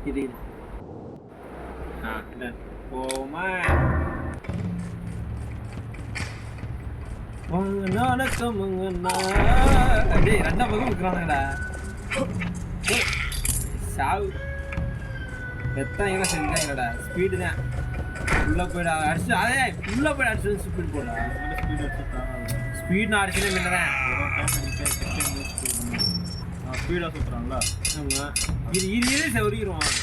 இது போமா டேய் ரெண்டா பக்கம் இருக்கிறானுங்கடா சாவு எத்தனை செஞ்சாங்கடா ஸ்பீடு தான் உள்ள போயிடா அடிச்சு அதே உள்ள போய் அடிச்சு ஸ்பீட் போடா ஸ்பீட் நான் அடிச்சுனே இல்லைண்ணே ஸ்பீடாக சுற்றுறாங்களா ஆமாம் இது சௌரிடுவான்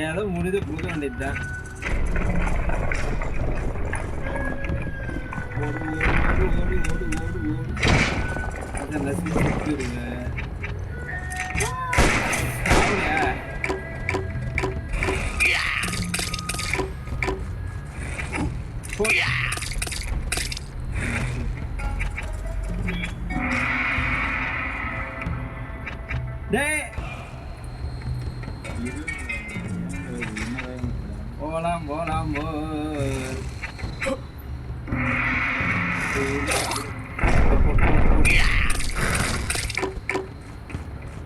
ஏதோ முடித கொடுக்க வேண்டியதுதான் ஓடு அதெல்லாம் சுற்றிடுங்க போலாம்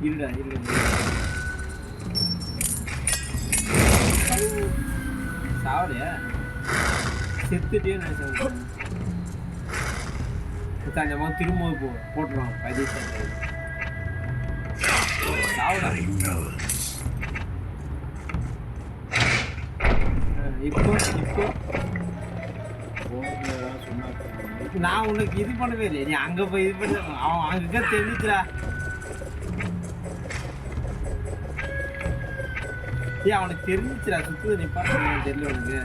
இருடா சாவலையா செத்துட்டே நினைச்சேன் நம்ம திரும்ப போட்டுருவோம் பதிவு சாவடா இப்போ நான் உனக்கு இது பண்ணவே இல்லை நீ அங்கே போய் இது பண்ண அவன் அங்கே தெரிஞ்சுக்கிறா அவனுக்கு தெரிஞ்சிச்சுடா சுற்றுது நிப்பா தெரியல உனக்கு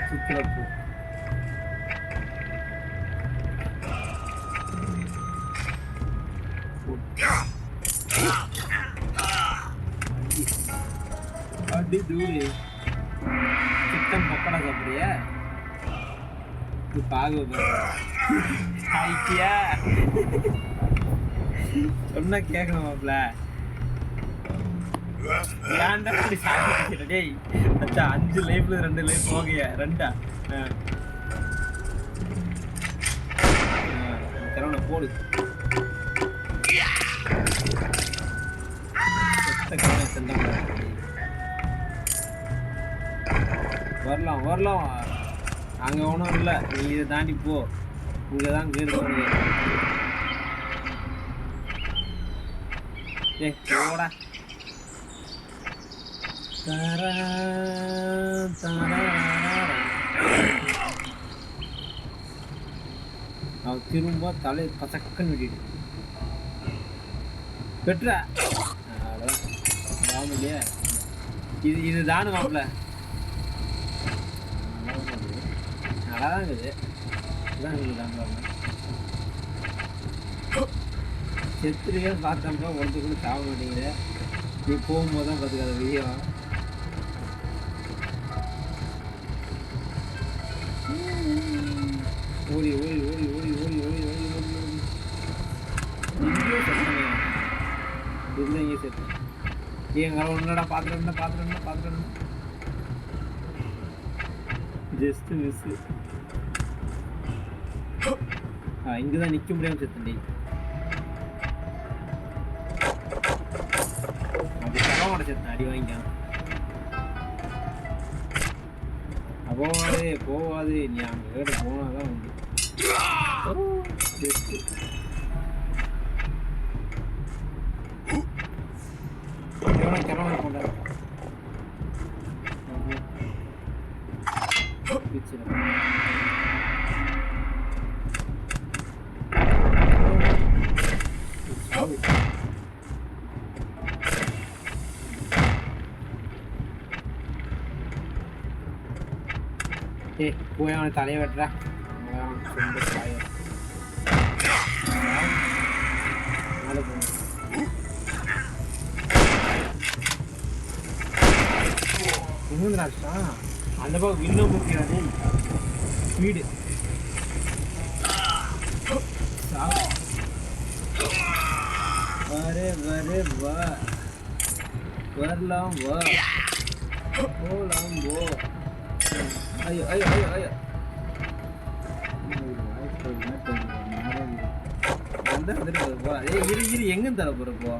சுற்றுறப்போ அடி தூளி சிக்கன் பக்கடா சாப்பிட்றியா பாகியா சொன்னா கேட்கணுமாப்ல ஏன்டா அப்படி சாப்பிட்டு டேய் அச்சா 5 லைஃப்ல 2 லைஃப் போகையா 2 கரோனா போடு வரலாம் அங்கே ஒன்றும் இல்லை நீ இதை தாண்டி போ இங்கே தான் கேட்க போடா அவன் திரும்ப தலை பசக்கன்னு விட்டிட்டு பெற்றா அவ்வளோதான் இல்லையா இது தானு மாப்பிள்ள நல்லா தான் இருக்குது செத்துருவே பார்த்தோம்னா ஒருத்தர் கூட சாக மாட்டேங்குது நீ போகும்போது தான் பார்த்துக்காத வெய்யம் ஓடி இங்கேயே செத்தனையா இல்லை இங்கே செத்தேன் எங்களை ஒன்றுடா பார்த்துட்டோம்னா ஜஸ்ட் மிஸ்ஸு இங்கே தான் நிற்க முடியாமல் செத்தண்டி அப்படி தரவோட செத்தேன் அடி வாங்கிக்கான் போவாது நீ அங்கே கேட்டு போனால் தான் உண்டு ஜஸ்ட்டு கிளம்ப கொண்டா போய் அவனை தலையை வெட்டுறா அந்த பக்கம் இன்னும் முக்கியம் வீடு வா வரலாம் வா போலாம் போ ஐயோ வந்துட்டு போ. ஏய் இரு எங்க தர போறப்போ?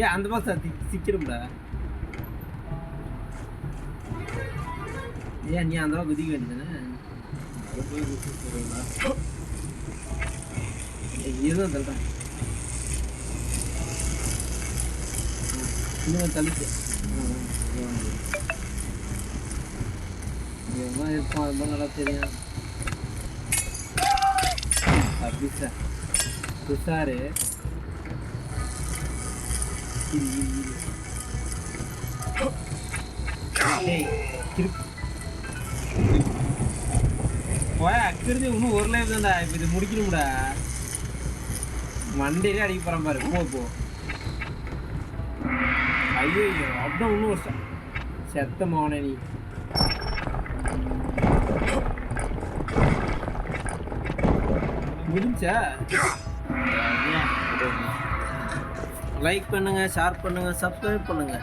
ஏய் அந்த பாக்ஸ் சிக்கிரும்டா. ஏன் நீ அந்த குதிக்க வேண்டியதானே? அது போய் குச்சி போறீங்களா? இதுதான் தள்ளுறேன். இன்னும் தள்ளிச்சு. எவ்வளோ இருப்பான் அது மாதிரி நல்லா தெரியும். அப்படிசா துஷாரு அக்கிறது இன்னும் ஒரு லைஃப் தான்டா. இப்போ இது முடிக்கணும்டா. மண்டேலே அடிக்க போகிறான் பாரு. போ ஐயோ அப்படின்னா இன்னும் வருஷம் செத்த மோனே நீ. முடிஞ்சா லைக் பண்ணுங்க, ஷேர் பண்ணுங்க, சப்ஸ்கிரைப் பண்ணுங்க.